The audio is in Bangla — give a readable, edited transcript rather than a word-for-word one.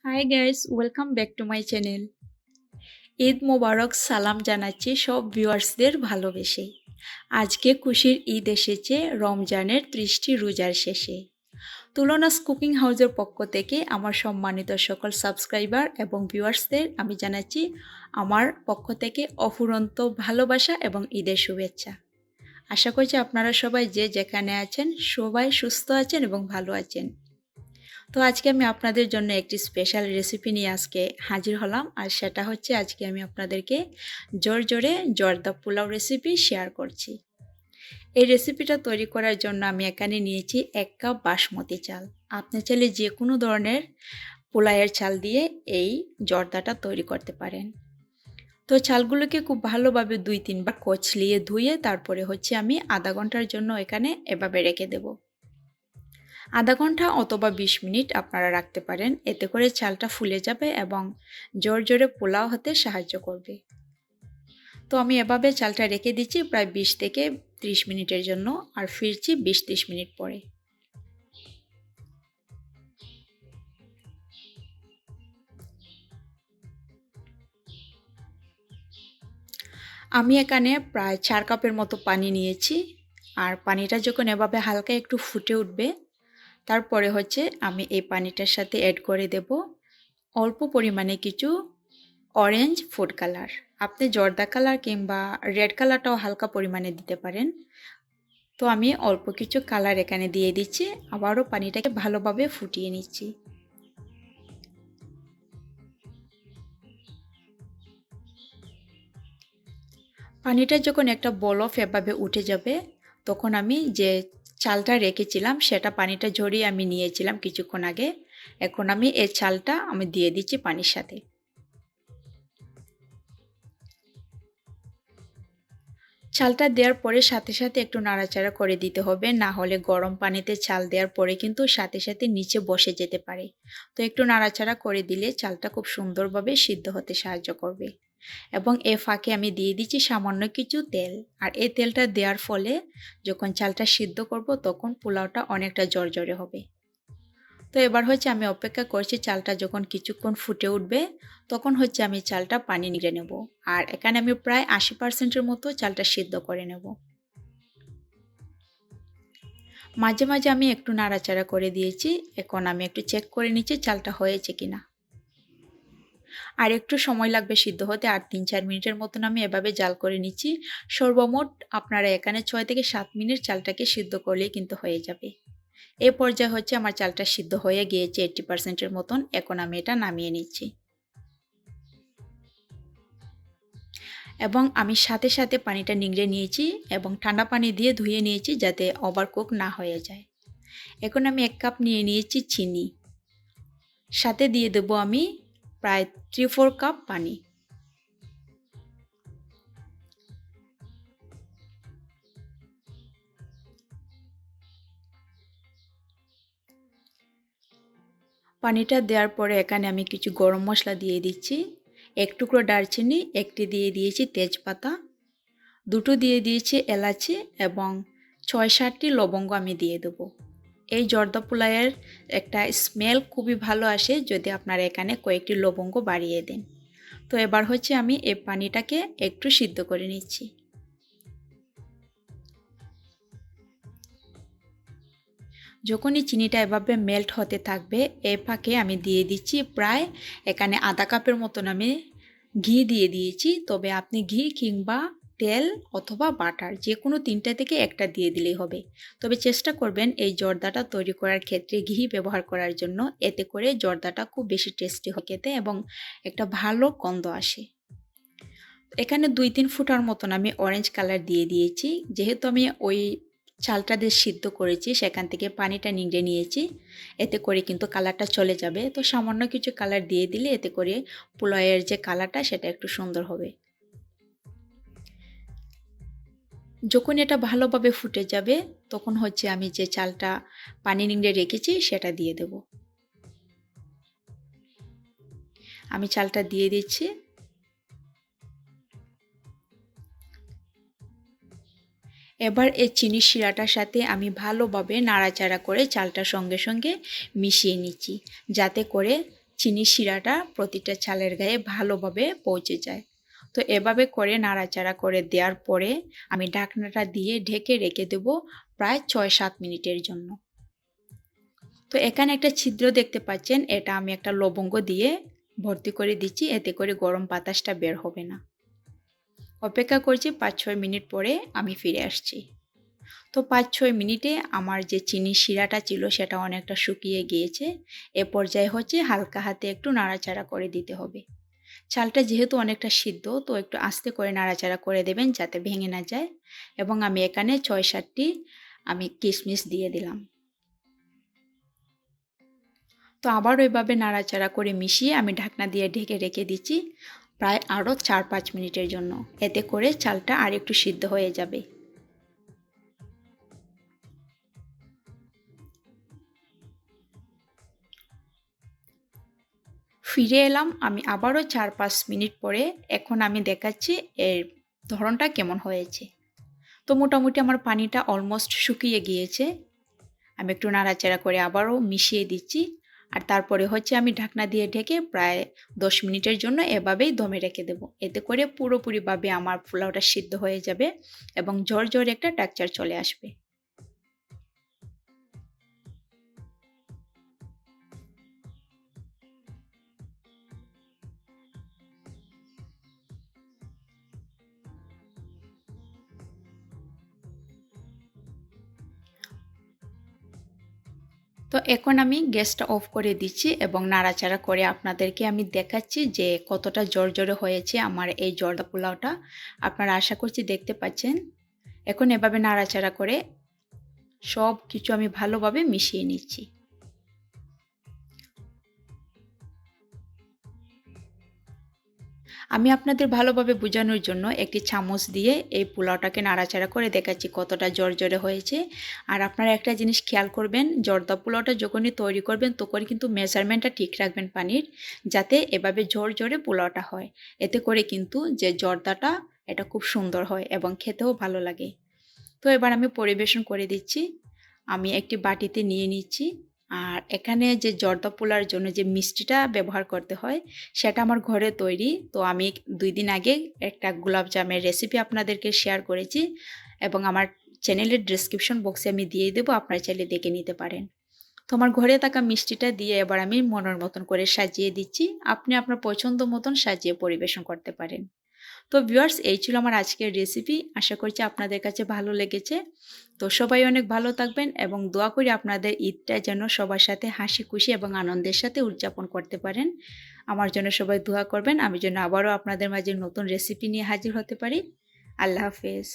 High guys, welcome back to my channel. Eid Mubarak সালাম জানাচ্ছি সব ভিউয়ার্সদের ভালোবেসে। আজকে খুশির ঈদ এসেছে রমজানের 30টি রোজার শেষে। তুলনাস কুকিং হাউসের পক্ষ থেকে আমার সম্মানিত সকল সাবস্ক্রাইবার এবং ভিউয়ার্সদের আমি জানাচ্ছি আমার পক্ষ থেকে অফুরন্ত ভালোবাসা এবং ঈদের শুভেচ্ছা। আশা করছি আপনারা সবাই যে যেখানে আছেন সবাই সুস্থ আছেন এবং ভালো আছেন। তো আজকে আমি আপনাদের জন্য একটি স্পেশাল রেসিপি নিয়ে আজকে হাজির হলাম, আর সেটা হচ্ছে আজকে আমি আপনাদেরকে ঝরঝরে জর্দা পোলাও রেসিপি শেয়ার করছি। এই রেসিপিটা তৈরি করার জন্য আমি এখানে নিয়েছি 1 কাপ বাসমতি চাল। আপনি চাইলে যে কোনো ধরনের পোলাওয়ের চাল দিয়ে এই জর্দাটা তৈরি করতে পারেন। তো চালগুলোকে খুব ভালোভাবে 2-3 বার কচলিয়ে ধুয়ে তারপরে হচ্ছে আমি আধা ঘন্টার জন্য এখানে এভাবে রেখে দেব। আধা ঘন্টা অথবা 20 মিনিট আপনারা রাখতে পারেন, এতে করে চালটা ফুলে যাবে এবং ঝরঝরে পোলাও হতে সাহায্য করবে। তো আমি এভাবে চালটা রেখে দিচ্ছি প্রায় 20 থেকে 30 মিনিটের জন্য, আর ফিরছি 20-30 মিনিট পরে। আমি এখানে প্রায় 4 কাপের মতো পানি নিয়েছি, আর পানিটা যখন এভাবে হালকা একটু ফুটে উঠবে তারপরে হচ্ছে আমি এই পানিটার সাথে অ্যাড করে দেব অল্প পরিমাণে কিছু অরেঞ্জ ফুড কালার। আপনি জর্দা কালার কিংবা রেড কালারটাও হালকা পরিমাণে দিতে পারেন। তো আমি অল্প কিছু কালার এখানে দিয়ে দিচ্ছি, আবারও পানিটাকে ভালোভাবে ফুটিয়ে নিচ্ছি। পানিটা যখন একটা বলফ এভাবে উঠে যাবে তখন আমি যে চালটা রেখেছিলাম সেটা পানিটা ঝরিয়ে আমি নিয়েছিলাম কিছুক্ষণ আগে। এখন আমি এই চালটা দিয়ে দিচ্ছি পানির সাথে। চালটা দেওয়ার পরে সাথে সাথে একটু নাড়াচাড়া করে দিতে হবে, না হলে গরম পানিতে চাল দেওয়ার পরে কিন্তু সাথে সাথে নিচে বসে যেতে পারে। তো একটু নাড়াচাড়া করে দিলে চালটা খুব সুন্দরভাবে সিদ্ধ হতে সাহায্য করবে। এবং এ ফাঁকে আমি দিয়ে দিচ্ছি সামান্য কিছু তেল, আর এই তেলটা দেওয়ার ফলে যখন চালটা সিদ্ধ করব তখন পোলাওটা অনেকটা ঝরঝরে হবে। তো এবার হচ্ছে আমি অপেক্ষা করছি চালটা যখন কিছুক্ষণ ফুটে উঠবে তখন হচ্ছে আমি চালটা পানি নিয়ে নেব, আর এখানে আমি প্রায় 80%-এর মতো চালটা সিদ্ধ করে নেব। মাঝে মাঝে আমি একটু নাড়াচাড়া করে দিয়েছি, এখন আমি একটু চেক করে নিচ্ছি চালটা হয়েছে কিনা। আর একটু সময় লাগবে সিদ্ধ হতে, আর 3-4 মিনিটের মতন আমি এভাবে জাল করে নিচ্ছি। সর্বমোট আপনারা এখানে 6 থেকে 7 মিনিট চালটাকে সিদ্ধ করলেই কিন্তু হয়ে যাবে। এই পর্যায়ে হচ্ছে আমার চালটা সিদ্ধ হয়ে গিয়েছে 80%-এর মতন, এখন আমি এটা নামিয়ে নিচ্ছি। এবং আমি সাথে সাথে পানিটা নিংড়ে নিয়েছি এবং ঠান্ডা পানি দিয়ে ধুয়ে নিয়েছি যাতে ওভারকুক না হয়ে যায়। এখন আমি 1 কাপ নিয়ে নিয়েছি চিনি, সাথে দিয়ে দেবো আমি প্রায় 3-4 কাপ পানি। পানিটা দেওয়ার পরে এখানে আমি কিছু গরম মশলা দিয়ে দিচ্ছি। 1 টুকরো দারচিনি, 1টি দিয়ে দিয়েছি তেজপাতা, 2টো দিয়ে দিয়েছি এলাচি এবং 6-7টি লবঙ্গ আমি দিয়ে দেবো। এই জর্দা পোলাওয়ের একটা স্মেল খুবই ভালো আসে যদি আপনারা এখানে কয়েকটি লবঙ্গ বাড়িয়ে দেন। তো এবার হচ্ছে আমি এই পানিটাকে একটু সিদ্ধ করে নিচ্ছি। যখনই চিনিটা এভাবে মেল্ট হতে থাকবে এই ফাঁকে আমি দিয়ে দিচ্ছি প্রায় এখানে আধা কাপের মতন আমি ঘি দিয়ে দিয়েছি। তবে আপনি ঘি কিংবা তেল অথবা বাটার যে কোনো 3টা থেকে একটা দিয়ে দিলেই হবে। তবে চেষ্টা করবেন এই জর্দাটা তৈরি করার ক্ষেত্রে ঘি ব্যবহার করার জন্য, এতে করে জর্দাটা খুব বেশি টেস্টি হয় খেতে এবং একটা ভালো গন্ধ আসে। এখানে 2-3 ফুটার মতন আমি অরেঞ্জ কালার দিয়ে দিয়েছি, যেহেতু আমি ওই চালটা দিয়ে সিদ্ধ করেছি সেখান থেকে পানিটা নিংড়ে নিয়েছি, এতে করে কিন্তু কালারটা চলে যাবে। তো সামান্য কিছু কালার দিয়ে দিলে এতে করে পোলাওয়ের যে কালারটা সেটা একটু সুন্দর হবে। যখন এটা ভালোভাবে ফুটে যাবে তখন হচ্ছে আমি যে চালটা পানি নিংড়ে রেখেছি সেটা দিয়ে দেব। আমি চালটা দিয়ে দিচ্ছি। এবার এই চিনি শিরাটার সাথে আমি ভালোভাবে নাড়াচাড়া করে চালটার সঙ্গে সঙ্গে মিশিয়ে নিচ্ছি, যাতে করে চিনি শিরাটা প্রতিটা চালের গায়ে ভালোভাবে পৌঁছে যায়। তো এভাবে করে নাড়াচাড়া করে দেওয়ার পরে আমি ঢাকনাটা দিয়ে ঢেকে রেখে দেব প্রায় ৬-৭ মিনিটের জন্য। তো এখানে একটা ছিদ্র দেখতে পাচ্ছেন, এটা আমি একটা লবঙ্গ দিয়ে ভর্তি করে দিচ্ছি, এতে করে গরম বাতাসটা বের হবে না। অপেক্ষা করছি ৫-৬ মিনিট পরে আমি ফিরে আসছি। তো ৫-৬ মিনিটে আমার যে চিনির শিরাটা ছিল সেটা অনেকটা শুকিয়ে গিয়েছে। এ পর্যায়ে হচ্ছে হালকা হাতে একটু নাড়াচাড়া করে দিতে হবে। চালটা যেহেতু অনেকটা সিদ্ধ, তো একটু আস্তে করে নাড়াচাড়া করে দেবেন যাতে ভেঙে না যায়। এবং আমি এখানে ৬-৭টি কিশমিশ দিয়ে দিলাম। তো আবারও এভাবে নাড়াচাড়া করে মিশিয়ে আমি ঢাকনা দিয়ে ঢেকে রেখে দিচ্ছি প্রায় আরও ৪-৫ মিনিটের জন্য। এতে করে চালটা আর একটু সিদ্ধ হয়ে যাবে। ফিরে এলাম আমি আবারও ৪-৫ মিনিট পরে। এখন আমি দেখাচ্ছি এর ধরনটা কেমন হয়েছে। তো মোটামুটি আমার পানিটা অলমোস্ট শুকিয়ে গিয়েছে। আমি একটু নাড়াচাড়া করে আবারও মিশিয়ে দিচ্ছি। আর তারপরে হচ্ছে আমি ঢাকনা দিয়ে ঢেকে প্রায় ১০ মিনিটের জন্য এভাবেই দমে রেখে দেব। এতে করে পুরোপুরিভাবে আমার পোলাওটা সিদ্ধ হয়ে যাবে এবং ঝরঝরে একটা টেক্সচার চলে আসবে। তো এখন আমি গ্যাসটা অফ করে দিচ্ছি এবং নাড়াচাড়া করে আপনাদেরকে আমি দেখাচ্ছি যে কতটা ঝরঝরে হয়েছে আমার এই জর্দা পোলাওটা। আপনারা আশা করছি দেখতে পাচ্ছেন। এখন এভাবে নাড়াচাড়া করে সব কিছু আমি ভালোভাবে মিশিয়ে নিচ্ছি। আমি আপনাদের ভালোভাবে বোঝানোর জন্য একটি চামচ দিয়ে এই পোলাওটাকে নাড়াচাড়া করে দেখাচ্ছি কতটা ঝরঝরে হয়েছে। আর আপনারা একটা জিনিস খেয়াল করবেন, জর্দা পোলাওটা যখনই তৈরি করবেন তখন কিন্তু মেজারমেন্টটা ঠিক রাখবেন পানির, যাতে এভাবে ঝরঝরে পোলাওটা হয়। এতে করে কিন্তু যে জর্দাটা এটা খুব সুন্দর হয় এবং খেতেও ভালো লাগে। তো এবার আমি পরিবেশন করে দিচ্ছি। আমি একটি বাটিতে নিয়ে নিচ্ছি। আর এখানে যে জর্দা পোলার জন্য যে মিষ্টিটা ব্যবহার করতে হয় সেটা আমার ঘরে তৈরি। তো আমি ২ দিন আগে একটা গোলাপ জামের রেসিপি আপনাদেরকে শেয়ার করেছি এবং আমার চ্যানেলের ডেসক্রিপশন বক্সে আমি দিয়ে দেবো, আপনারা চাইলে দেখে নিতে পারেন। তো আমার ঘরে থাকা মিষ্টিটা দিয়ে এবার আমি মনের মতন করে সাজিয়ে দিচ্ছি। আপনি আপনার পছন্দ মতন সাজিয়ে পরিবেশন করতে পারেন। তো ভিউয়ার্স, এই ছিল আমার আজকের রেসিপি। আশা করছি আপনাদের কাছে ভালো লেগেছে। তো সবাই অনেক ভালো থাকবেন এবং দোয়া করি আপনাদের ঈদটা যেন সবার সাথে হাসি খুশি এবং আনন্দের সাথে উদযাপন করতে পারেন। আমার জন্য সবাই দোয়া করবেন, আমি যেন আবারও আপনাদের মাঝে নতুন রেসিপি নিয়ে হাজির হতে পারি। আল্লাহ হাফেজ।